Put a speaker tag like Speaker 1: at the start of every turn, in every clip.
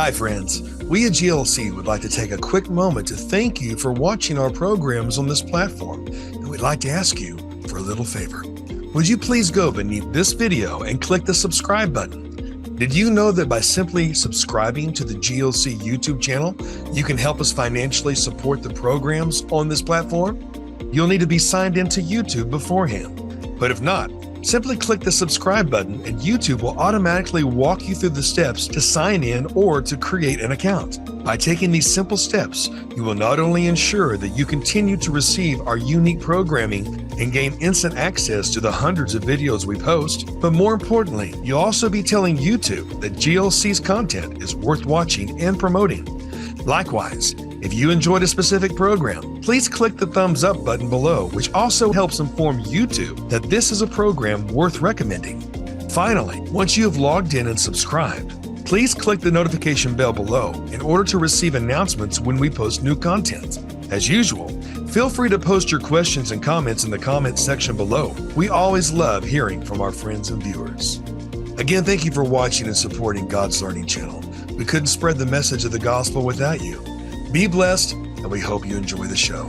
Speaker 1: Hi friends, we at GLC would like to take a quick moment to thank you for watching our programs on this platform, and we'd like to ask you for a little favor. Would you please go beneath this video and click the subscribe button? Did you know that by simply subscribing to the GLC YouTube channel, you can help us financially support the programs on this platform? You'll need to be signed into YouTube beforehand, but if not, simply click the subscribe button and YouTube will automatically walk you through the steps to sign in or to create an account. By taking these simple steps, you will not only ensure that you continue to receive our unique programming and gain instant access to the hundreds of videos we post, but more importantly, you'll also be telling YouTube that GLC's content is worth watching and promoting. Likewise, if you enjoyed a specific program, please click the thumbs up button below, which also helps inform YouTube that this is a program worth recommending. Finally, once you have logged in and subscribed, please click the notification bell below in order to receive announcements when we post new content. As usual, feel free to post your questions and comments in the comments section below. We always love hearing from our friends and viewers. Again, thank you for watching and supporting God's Learning Channel. We couldn't spread the message of the gospel without you. Be blessed, and we hope you enjoy the show.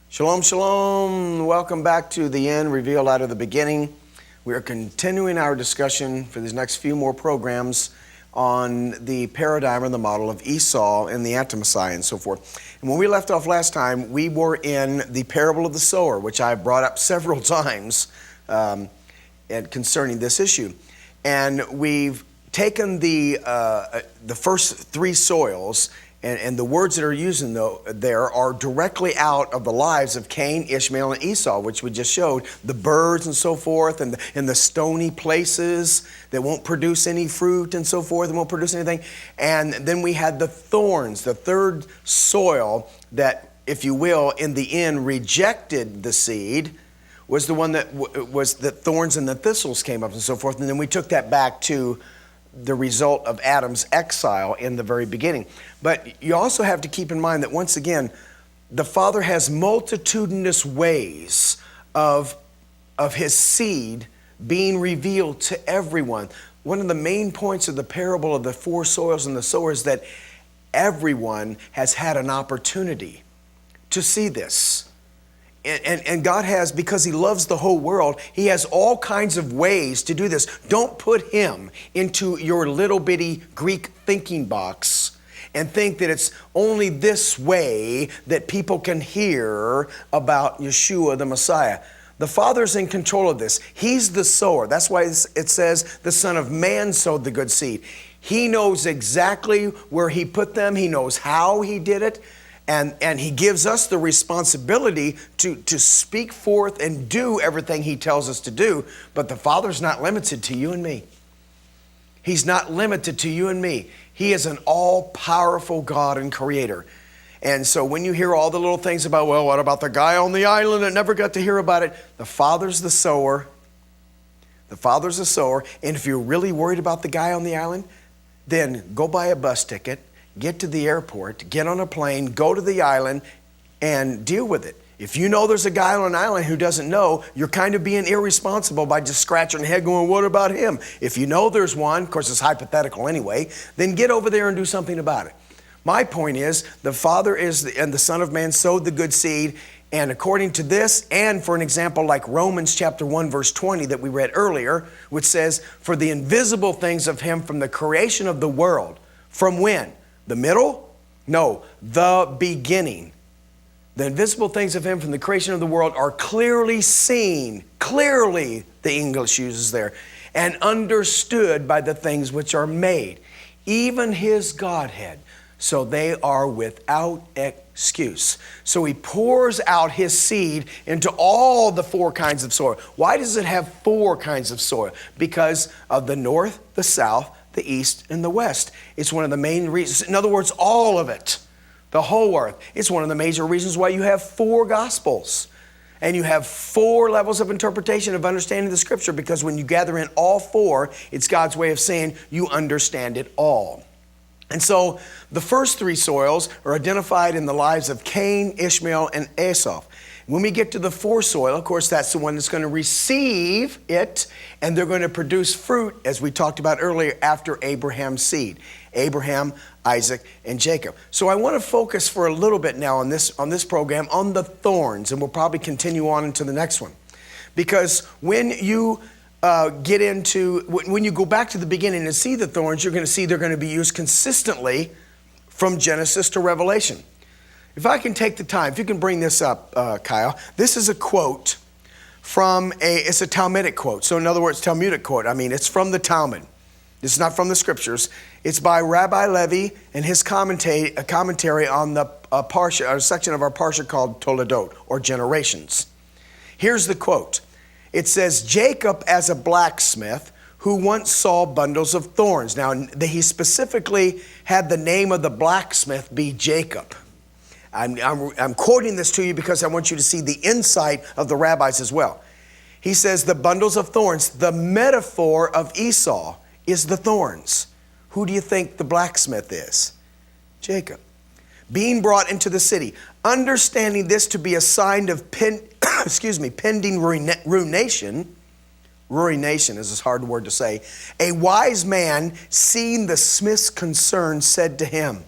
Speaker 2: Shalom, shalom. Welcome back to the end, revealed out of the beginning. We are continuing our discussion for these next few more programs on the paradigm or the model of Esau and the anti-Messiah and so forth. And when we left off last time, we were in the parable of the sower, which I brought up several times concerning this issue. And we've taken the first three soils, and the words that are used there are directly out of the lives of Cain, Ishmael, and Esau, which we just showed, the birds and so forth, and the stony places that won't produce any fruit and so forth, and won't produce anything. And then we had the thorns, the third soil that, if you will, in the end rejected the seed, was the one that was the thorns and the thistles came up and so forth. And then we took that back to the result of Adam's exile in the very beginning. But you also have to keep in mind that once again, the Father has multitudinous ways of his seed being revealed to everyone. One of the main points of the parable of the four soils and the sower is that everyone has had an opportunity to see this. And God has, because He loves the whole world, He has all kinds of ways to do this. Don't put Him into your little bitty Greek thinking box and think that it's only this way that people can hear about Yeshua the Messiah. The Father's in control of this. He's the sower. That's why it says the Son of Man sowed the good seed. He knows exactly where He put them. He knows how He did it. And He gives us the responsibility to speak forth and do everything He tells us to do. But the Father's not limited to you and me. He's not limited to you and me. He is an all-powerful God and Creator. And so when you hear all the little things about, well, what about the guy on the island that never got to hear about it? The Father's the sower. The Father's the sower. And if you're really worried about the guy on the island, then go buy a bus ticket, get to the airport, get on a plane, go to the island, and deal with it. If you know there's a guy on an island who doesn't know, you're kind of being irresponsible by just scratching your head going, what about him? If you know there's one, of course it's hypothetical anyway, then get over there and do something about it. My point is, the Father and the Son of Man sowed the good seed, and according to this, and for an example like Romans chapter 1 verse 20 that we read earlier, which says, for the invisible things of Him from the creation of the world. From when? The middle? No, the beginning. The invisible things of Him from the creation of the world are clearly seen, clearly the English uses there, and understood by the things which are made, even His Godhead, so they are without excuse. So He pours out His seed into all the four kinds of soil. Why does it have four kinds of soil? Because of the north, the south, the east, and the west. It's one of the main reasons. In other words, all of it, the whole earth. It's one of the major reasons why you have four gospels. And you have four levels of interpretation of understanding the Scripture, because when you gather in all four, it's God's way of saying you understand it all. And so the first three soils are identified in the lives of Cain, Ishmael, and Esav. When we get to the fourth soil, of course, that's the one that's going to receive it, and they're going to produce fruit, as we talked about earlier, after Abraham's seed. Abraham, Isaac, and Jacob. So I want to focus for a little bit now on this program on the thorns, and we'll probably continue on into the next one. Because when you when you go back to the beginning and see the thorns, you're going to see they're going to be used consistently from Genesis to Revelation. If I can take the time, if you can bring this up, Kyle, this is a quote it's a Talmudic quote. So in other words, Talmudic quote. I mean, it's from the Talmud. It's not from the scriptures. It's by Rabbi Levi and his commentary on the parsha, a section of our parsha called Toledot, or generations. Here's the quote. It says, Jacob as a blacksmith who once saw bundles of thorns. Now, he specifically had the name of the blacksmith be Jacob. I'm quoting this to you because I want you to see the insight of the rabbis as well. He says the bundles of thorns, the metaphor of Esau is the thorns. Who do you think the blacksmith is? Jacob. Being brought into the city, understanding this to be a sign of pending ruination. Ruination is a hard word to say. A wise man, seeing the smith's concern, said to him,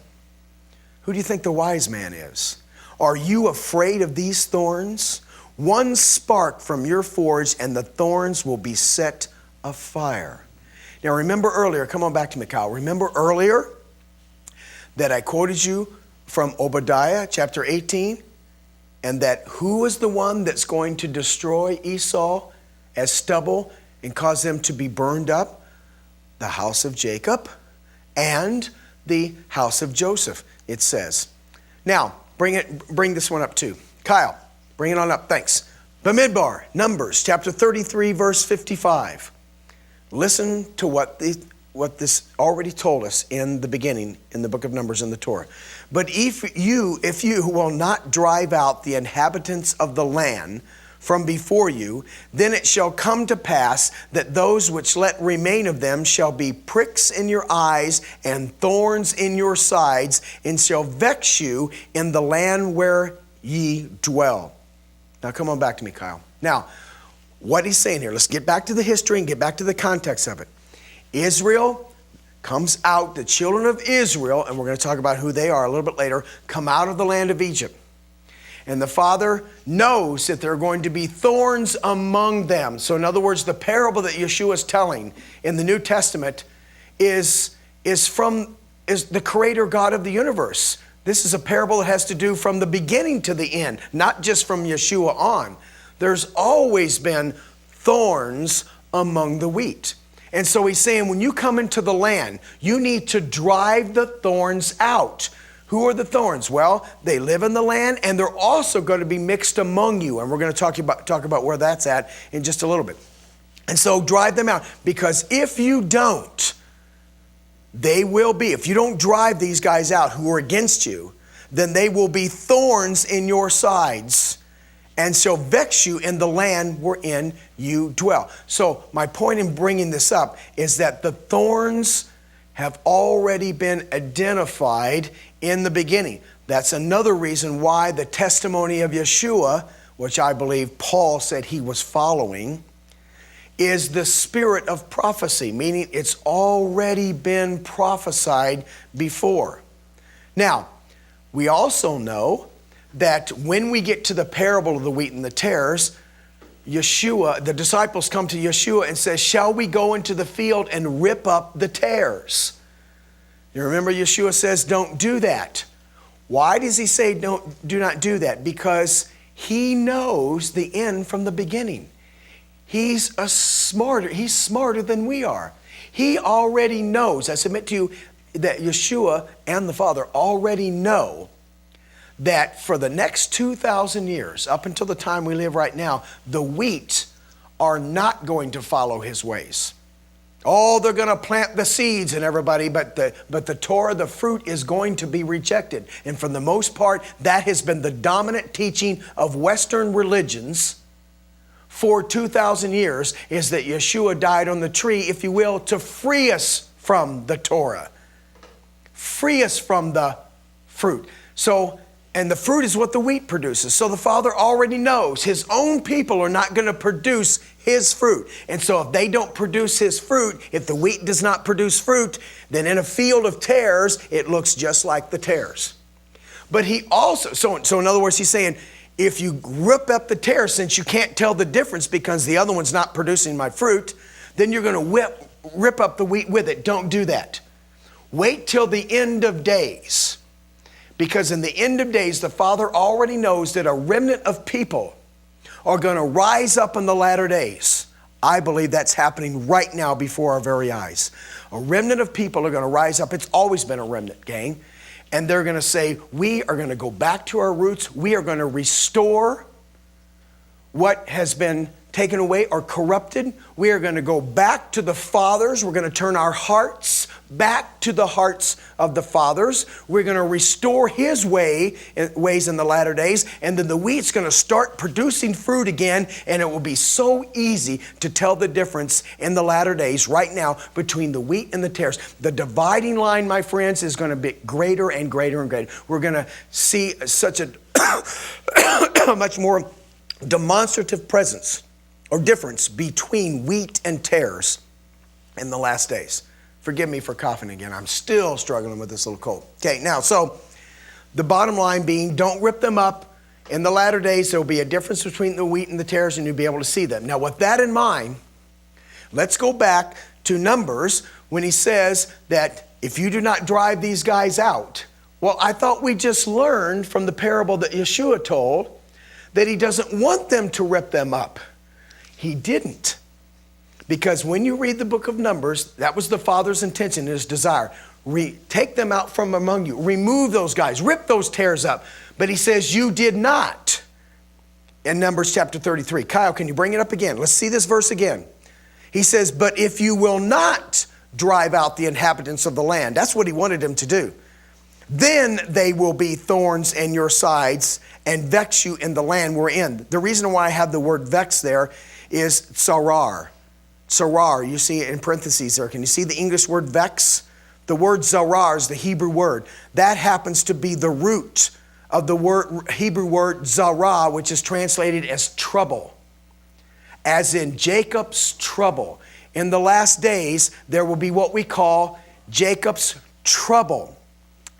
Speaker 2: who do you think the wise man is? Are you afraid of these thorns? One spark from your forge and the thorns will be set afire. Now remember earlier, come on back to me, Kyle. Remember earlier that I quoted you from Obadiah chapter 18, and that who is the one that's going to destroy Esau as stubble and cause them to be burned up? The house of Jacob and the house of Joseph, it says. Now, bring this one up too. Kyle, bring it on up, thanks. Bamidbar, Numbers chapter 33, verse 55. Listen to what this already told us in the beginning in the book of Numbers in the Torah. But if you will not drive out the inhabitants of the land from before you, then it shall come to pass that those which let remain of them shall be pricks in your eyes and thorns in your sides, and shall vex you in the land where ye dwell. Now come on back to me, Kyle. Now, what he's saying here, let's get back to the history and get back to the context of it. Israel comes out, the children of Israel, and we're going to talk about who they are a little bit later, come out of the land of Egypt. And the Father knows that there are going to be thorns among them. So in other words, the parable that Yeshua is telling in the New Testament is the Creator God of the universe. This is a parable that has to do from the beginning to the end, not just from Yeshua on. There's always been thorns among the wheat. And so he's saying, when you come into the land, you need to drive the thorns out. Who are the thorns? Well, they live in the land, and they're also going to be mixed among you. And we're going to talk about where that's at in just a little bit. And so drive them out, because if you don't, they will be. If you don't drive these guys out who are against you, then they will be thorns in your sides and shall vex you in the land wherein you dwell. So my point in bringing this up is that the thorns have already been identified in the beginning. That's another reason why the testimony of Yeshua, which I believe Paul said he was following, is the spirit of prophecy, meaning it's already been prophesied before. Now, we also know that when we get to the parable of the wheat and the tares, Yeshua, the disciples come to Yeshua and says, shall we go into the field and rip up the tares? You remember Yeshua says, don't do that. Why does he say do not do that? Because he knows the end from the beginning. He's smarter than we are. He already knows. I submit to you that Yeshua and the Father already know that for the next 2,000 years, up until the time we live right now, the wheat are not going to follow his ways. Oh, they're going to plant the seeds and everybody, but the Torah, the fruit, is going to be rejected. And for the most part, that has been the dominant teaching of Western religions for 2,000 years, is that Yeshua died on the tree, if you will, to free us from the Torah, free us from the fruit. So, and the fruit is what the wheat produces. So the Father already knows his own people are not going to produce his fruit. And so if they don't produce his fruit, if the wheat does not produce fruit, then in a field of tares, it looks just like the tares. But he also, so in other words, he's saying, if you rip up the tares, since you can't tell the difference because the other one's not producing my fruit, then you're going to rip up the wheat with it. Don't do that. Wait till the end of days. Because in the end of days, the Father already knows that a remnant of people are going to rise up in the latter days. I believe that's happening right now before our very eyes. A remnant of people are going to rise up. It's always been a remnant, gang. And they're going to say, we are going to go back to our roots. We are going to restore what has been taken away or corrupted. We are going to go back to the fathers. We're going to turn our hearts back to the hearts of the fathers. We're going to restore his ways in the latter days. And then the wheat's going to start producing fruit again. And it will be so easy to tell the difference in the latter days right now between the wheat and the tares. The dividing line, my friends, is going to be greater and greater and greater. We're going to see such a much more demonstrative presence or difference between wheat and tares in the last days. Forgive me for coughing again. I'm still struggling with this little cold. Okay, now, so the bottom line being, don't rip them up. In the latter days, there will be a difference between the wheat and the tares, and you'll be able to see them. Now, with that in mind, let's go back to Numbers when he says that if you do not drive these guys out. Well, I thought we just learned from the parable that Yeshua told that he doesn't want them to rip them up. He didn't. Because when you read the book of Numbers, that was the Father's intention, his desire. Take them out from among you. Remove those guys. Rip those tares up. But he says, you did not. In Numbers chapter 33. Kyle, can you bring it up again? Let's see this verse again. He says, but if you will not drive out the inhabitants of the land, that's what he wanted them to do, then they will be thorns in your sides and vex you in the land we're in. The reason why I have the word vex there is zarar. Zarar, you see it in parentheses there. Can you see the English word vex? The word zarar is the Hebrew word. That happens to be the root of the Hebrew word zarah, which is translated as trouble. As in Jacob's trouble. In the last days, there will be what we call Jacob's trouble.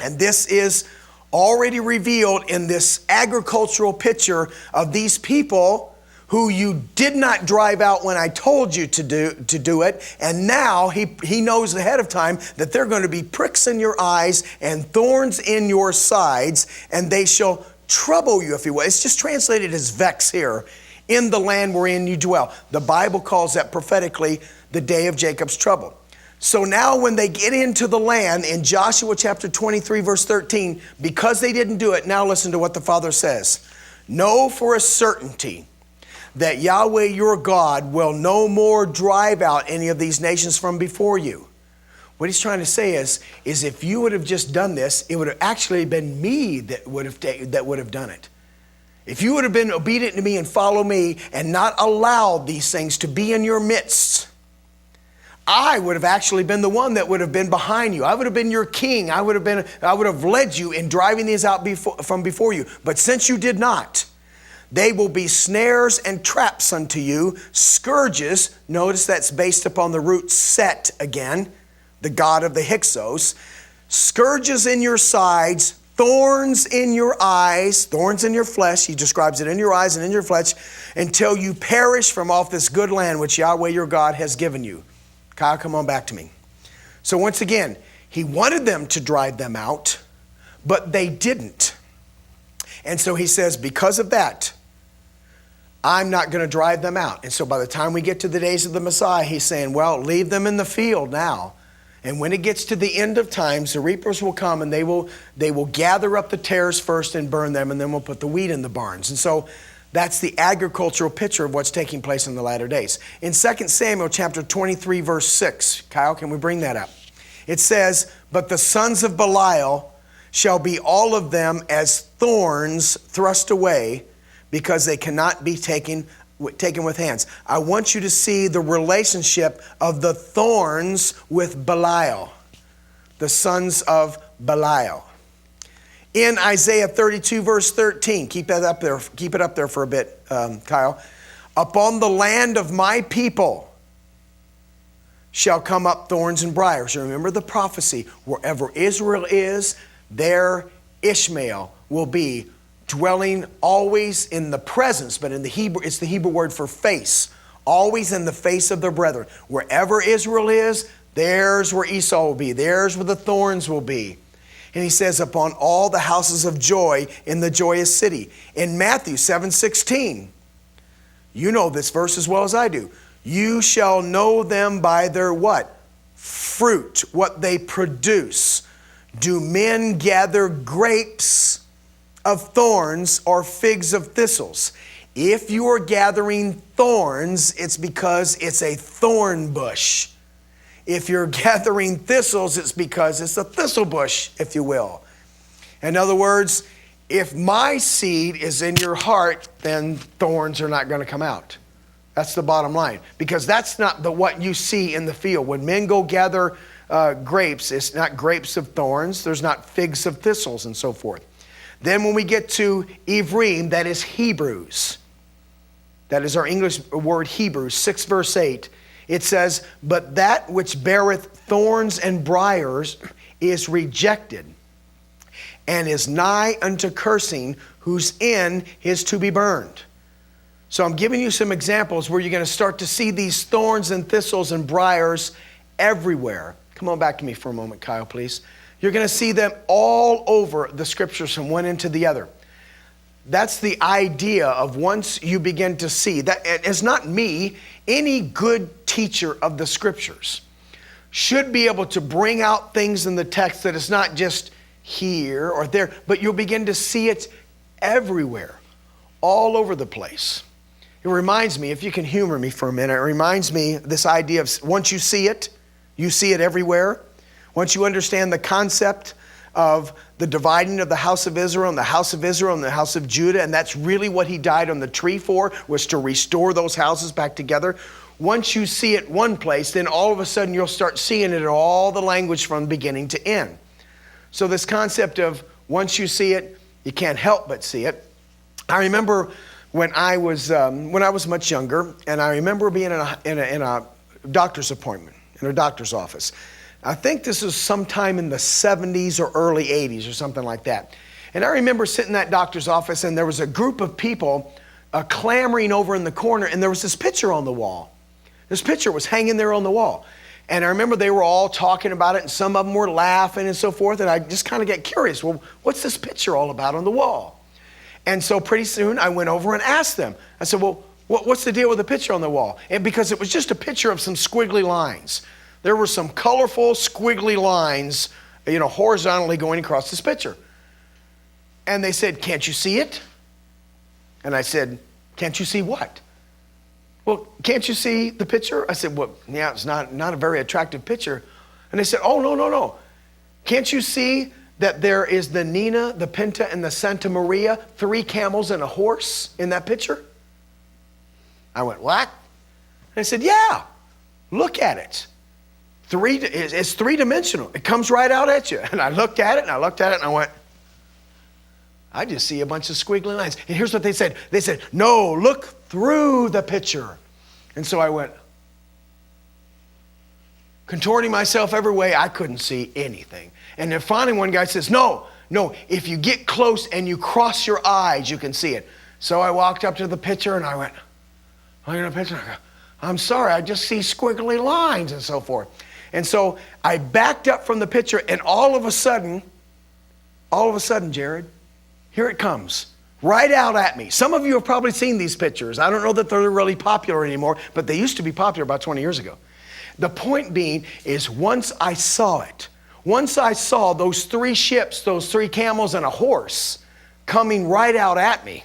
Speaker 2: And this is already revealed in this agricultural picture of these people who you did not drive out when I told you to do it. And now he knows ahead of time that they're going to be pricks in your eyes and thorns in your sides, and they shall trouble you, if you will. It's just translated as vex here, in the land wherein you dwell. The Bible calls that prophetically the day of Jacob's trouble. So now when they get into the land in Joshua chapter 23, verse 13, because they didn't do it, now listen to what the Father says. Know for a certainty that Yahweh your God will no more drive out any of these nations from before you. What he's trying to say is if you would have just done this, it would have actually been me that would have done it. If you would have been obedient to me and follow me and not allowed these things to be in your midst, I would have actually been the one that would have been behind you. I would have been your king. I would have led you in driving these out from before you. But since you did not, they will be snares and traps unto you, scourges. Notice that's based upon the root set again, the god of the Hyksos. Scourges in your sides, thorns in your eyes, thorns in your flesh. He describes it in your eyes and in your flesh, until you perish from off this good land which Yahweh your God has given you. Kyle, come on back to me. So once again, he wanted them to drive them out, but they didn't. And so he says, because of that, I'm not going to drive them out. And so by the time we get to the days of the Messiah, he's saying, well, leave them in the field now. And when it gets to the end of times, the reapers will come and they will gather up the tares first and burn them, and then we'll put the wheat in the barns. And so that's the agricultural picture of what's taking place in the latter days. In 2 Samuel chapter 23, verse 6, Kyle, can we bring that up? It says, but the sons of Belial shall be all of them as thorns thrust away, because they cannot be taken with hands. I want you to see the relationship of the thorns with Belial, the sons of Belial. In Isaiah 32, verse 13, keep it up there for a bit, Kyle. Upon the land of my people shall come up thorns and briars. Remember the prophecy, wherever Israel is, there Ishmael will be, dwelling always in the presence, but in the Hebrew, it's the Hebrew word for face, always in the face of their brethren. Wherever Israel is, there's where Esau will be. There's where the thorns will be. And he says, upon all the houses of joy in the joyous city. In Matthew 7:16, you know this verse as well as I do. You shall know them by their what? Fruit, what they produce. Do men gather grapes of thorns or figs of thistles? If you are gathering thorns, it's because it's a thorn bush. If you're gathering thistles, it's because it's a thistle bush, if you will. In other words, if my seed is in your heart, then thorns are not going to come out. That's the bottom line. Because that's not what you see in the field. When men go gather grapes, it's not grapes of thorns. There's not figs of thistles and so forth. Then when we get to Ivrim, that is Hebrews. That is our English word Hebrews, 6 verse 8. It says, but that which beareth thorns and briars is rejected, and is nigh unto cursing, whose end is to be burned. So I'm giving you some examples where you're going to start to see these thorns and thistles and briars everywhere. Come on back to me for a moment, Kyle, please. You're going to see them all over the scriptures from one end to the other. That's the idea of once you begin to see. That it's not me. Any good teacher of the scriptures should be able to bring out things in the text that it's not just here or there, but you'll begin to see it everywhere, all over the place. It reminds me, if you can humor me for a minute, it reminds me this idea of once you see it everywhere. Once you understand the concept of the dividing of the house of Israel and the house of Israel and the house of Judah, and that's really what he died on the tree for, was to restore those houses back together. Once you see it one place, then all of a sudden you'll start seeing it in all the language from beginning to end. So this concept of once you see it, you can't help but see it. I remember when I was much younger, and I remember being in a doctor's appointment, in a doctor's office. I think this was sometime in the 70s or early 80s or something like that. And I remember sitting in that doctor's office, and there was a group of people clamoring over in the corner, and there was this picture on the wall. This picture was hanging there on the wall. And I remember they were all talking about it, and some of them were laughing and so forth, and I just kind of get curious, well, what's this picture all about on the wall? And so pretty soon I went over and asked them. I said, well, what's the deal with the picture on the wall? And because it was just a picture of some squiggly lines. There were some colorful squiggly lines, horizontally going across this picture. And they said, can't you see it? And I said, can't you see what? Well, can't you see the picture? I said, well, yeah, it's not a very attractive picture. And they said, oh, no. Can't you see that there is the Nina, the Pinta, and the Santa Maria, 3 camels and a horse in that picture? I went, what? And I said, yeah, look at it. It's 3-dimensional. It comes right out at you. And I looked at it, and I went, I just see a bunch of squiggly lines. And here's what they said. They said, no, look through the picture. And so I went, contorting myself every way, I couldn't see anything. And then finally one guy says, no, if you get close and you cross your eyes, you can see it. So I walked up to the picture, and I went, look at the picture, and I go, I'm sorry, I just see squiggly lines and so forth. And so I backed up from the picture, and all of a sudden, Jared, here it comes, right out at me. Some of you have probably seen these pictures. I don't know that they're really popular anymore, but they used to be popular about 20 years ago. The point being is once I saw those 3 ships, those 3 camels and a horse coming right out at me,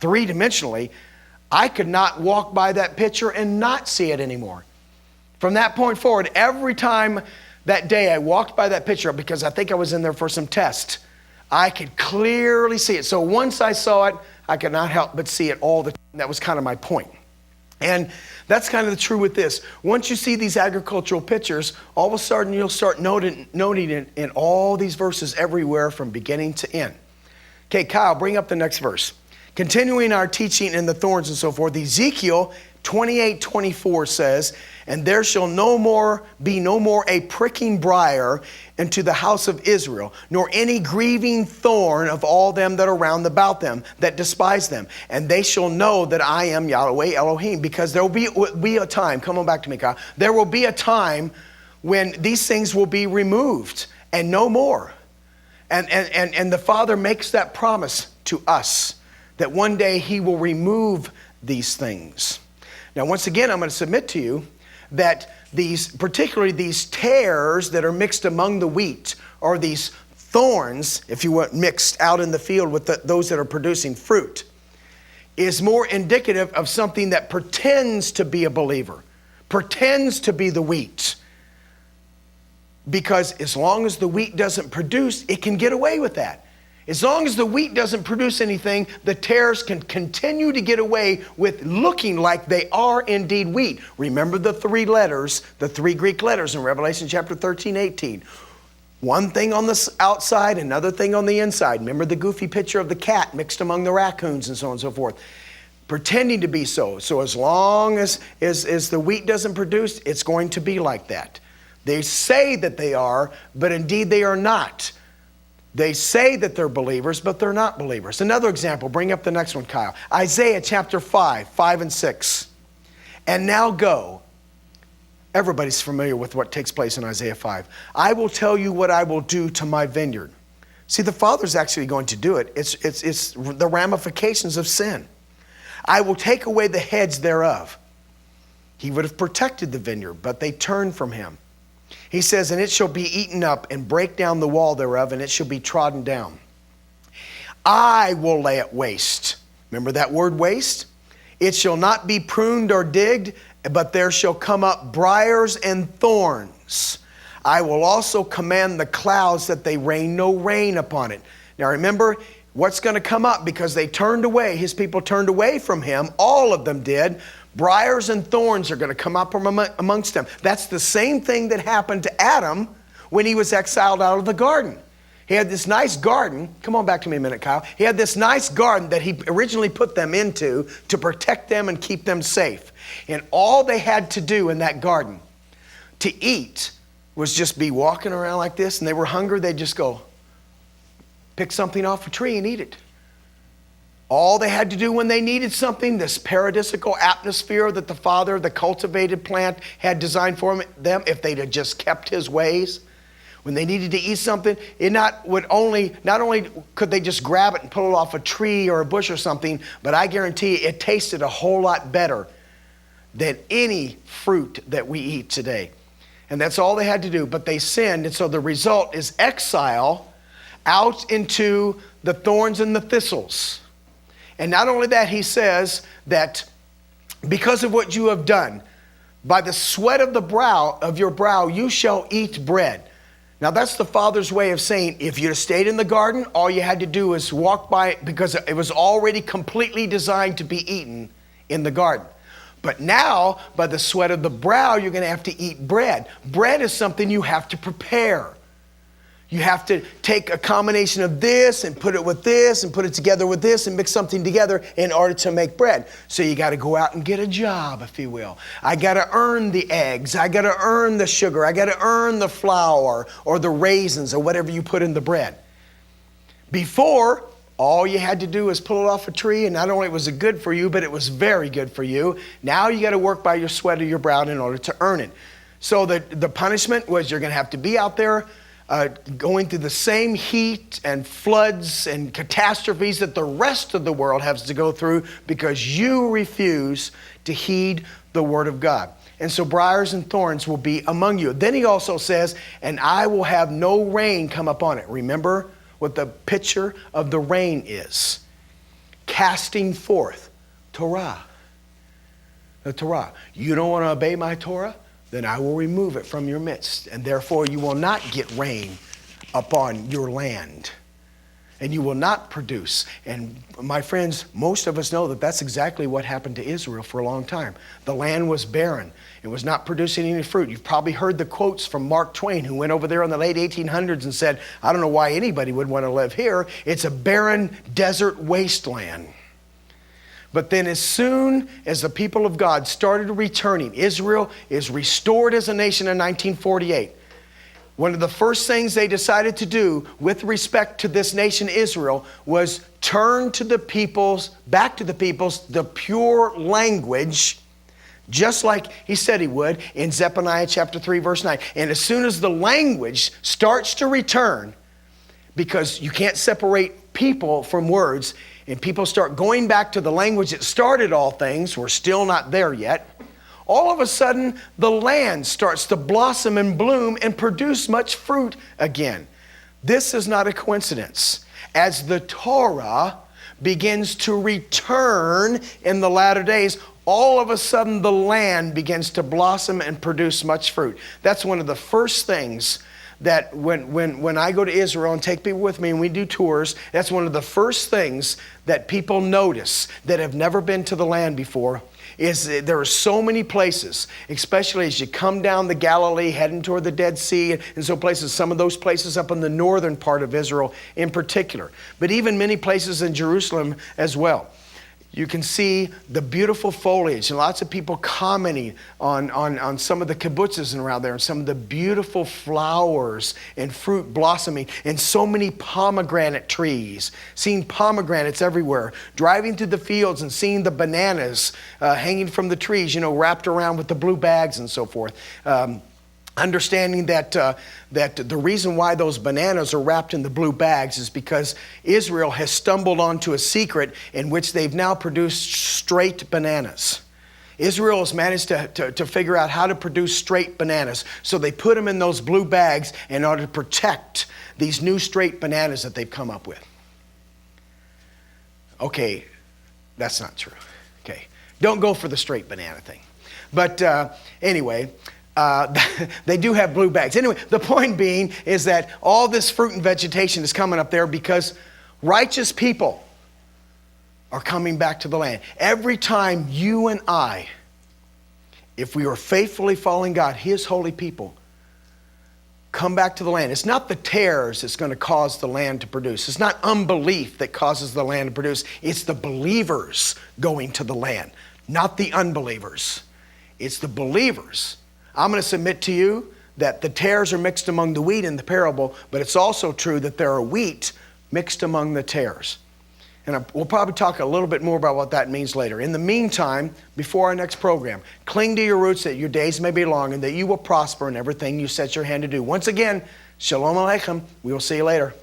Speaker 2: 3-dimensionally, I could not walk by that picture and not see it anymore. From that point forward, every time that day I walked by that picture, because I think I was in there for some tests, I could clearly see it. So once I saw it, I could not help but see it all the time. That was kind of my point. And that's kind of true with this. Once you see these agricultural pictures, all of a sudden you'll start noting it in all these verses everywhere from beginning to end. Okay, Kyle, bring up the next verse. Continuing our teaching in the thorns and so forth, Ezekiel 28:24 says, and there shall be no more a pricking briar into the house of Israel, nor any grieving thorn of all them that are round about them, that despise them. And they shall know that I am Yahweh Elohim, because there will be a time, come on back to me, Kyle, there will be a time when these things will be removed and no more. And the Father makes that promise to us, that one day he will remove these things. Now, once again, I'm going to submit to you that particularly these tares that are mixed among the wheat, or these thorns, if you want, mixed out in the field with those that are producing fruit, is more indicative of something that pretends to be a believer, pretends to be the wheat. Because as long as the wheat doesn't produce, it can get away with that. As long as the wheat doesn't produce anything, the tares can continue to get away with looking like they are indeed wheat. Remember the three letters, the three Greek letters in Revelation chapter 13, 18. One thing on the outside, another thing on the inside. Remember the goofy picture of the cat mixed among the raccoons and so on and so forth. Pretending to be so. So as long as the wheat doesn't produce, it's going to be like that. They say that they are, but indeed they are not. They say that they're believers, but they're not believers. Another example, bring up the next one, Kyle. Isaiah chapter 5 and 6. And now go. Everybody's familiar with what takes place in Isaiah 5. I will tell you what I will do to my vineyard. See, the Father's actually going to do it. It's the ramifications of sin. I will take away the hedge thereof. He would have protected the vineyard, but they turned from him. He says, and it shall be eaten up, and break down the wall thereof, and it shall be trodden down. I will lay it waste. Remember that word waste? It shall not be pruned or digged, but there shall come up briars and thorns. I will also command the clouds that they rain no rain upon it. Now remember, what's going to come up? Because they turned away, his people turned away from him, all of them did. Briars and thorns are going to come up from amongst them. That's the same thing that happened to Adam when he was exiled out of the garden. He had this nice garden. Come on back to me a minute, Kyle. He had this nice garden that he originally put them into to protect them and keep them safe. And all they had to do in that garden to eat was just be walking around like this, and they were hungry, they'd just go pick something off a tree and eat it. All they had to do when they needed something, this paradisical atmosphere that the Father, the cultivated plant, had designed for them, if they'd have just kept his ways, when they needed to eat something, not only could they just grab it and pull it off a tree or a bush or something, but I guarantee you it tasted a whole lot better than any fruit that we eat today. And that's all they had to do, but they sinned, and so the result is exile out into the thorns and the thistles. And not only that, he says that because of what you have done, by the sweat of your brow, you shall eat bread. Now that's the Father's way of saying, if you'd have stayed in the garden, all you had to do was walk by it, because it was already completely designed to be eaten in the garden. But now, by the sweat of the brow, you're going to have to eat bread. Bread is something you have to prepare. You have to take a combination of this and put it with this and put it together with this and mix something together in order to make bread. So you got to go out and get a job, if you will. I got to earn the eggs. I got to earn the sugar. I got to earn the flour or the raisins or whatever you put in the bread. Before, all you had to do was pull it off a tree, and not only was it good for you, but it was very good for you. Now you got to work by your sweat of your brow in order to earn it. So the punishment was you're going to have to be out there going through the same heat and floods and catastrophes that the rest of the world has to go through because you refuse to heed the word of God. And so briars and thorns will be among you. Then he also says, and I will have no rain come upon it. Remember what the picture of the rain is. Casting forth Torah. The Torah. You don't want to obey my Torah? Then I will remove it from your midst, and therefore you will not get rain upon your land. and you will not produce. And my friends, most of us know that that's exactly what happened to Israel for a long time. The land was barren. It was not producing any fruit. You've probably heard the quotes from Mark Twain, who went over there in the late 1800s and said, I don't know why anybody would want to live here. It's a barren desert wasteland. But then as soon as the people of God started returning, Israel is restored as a nation in 1948. One of the first things they decided to do with respect to this nation Israel was turn to the peoples, back to the peoples, the pure language, just like he said he would in Zephaniah chapter 3, verse 9. And as soon as the language starts to return, because you can't separate people from words, and people start going back to the language that started all things, we're still not there yet, all of a sudden the land starts to blossom and bloom and produce much fruit again. This is not a coincidence. As the Torah begins to return in the latter days, all of a sudden the land begins to blossom and produce much fruit. That's one of the first things that when I go to Israel and take people with me and we do tours, that's one of the first things that people notice that have never been to the land before, is there are so many places, especially as you come down the Galilee, heading toward the Dead Sea, and so places, some of those places up in the northern part of Israel in particular, but even many places in Jerusalem as well. You can see the beautiful foliage, and lots of people commenting on some of the kibbutzes around there, and some of the beautiful flowers and fruit blossoming, and so many pomegranate trees, seeing pomegranates everywhere, driving through the fields and seeing the bananas hanging from the trees, wrapped around with the blue bags and so forth. Understanding that the reason why those bananas are wrapped in the blue bags is because Israel has stumbled onto a secret in which they've now produced straight bananas. Israel has managed to figure out how to produce straight bananas. So they put them in those blue bags in order to protect these new straight bananas that they've come up with. Okay, that's not true. Okay, don't go for the straight banana thing. But anyway, they do have blue bags. Anyway, the point being is that all this fruit and vegetation is coming up there because righteous people are coming back to the land. Every time you and I, if we are faithfully following God, His holy people, come back to the land, it's not the tares that's going to cause the land to produce. It's not unbelief that causes the land to produce. It's the believers going to the land, not the unbelievers. It's the believers. I'm going to submit to you that the tares are mixed among the wheat in the parable, but it's also true that there are wheat mixed among the tares. And we'll probably talk a little bit more about what that means later. In the meantime, before our next program, cling to your roots that your days may be long and that you will prosper in everything you set your hand to do. Once again, Shalom Aleichem. We will see you later.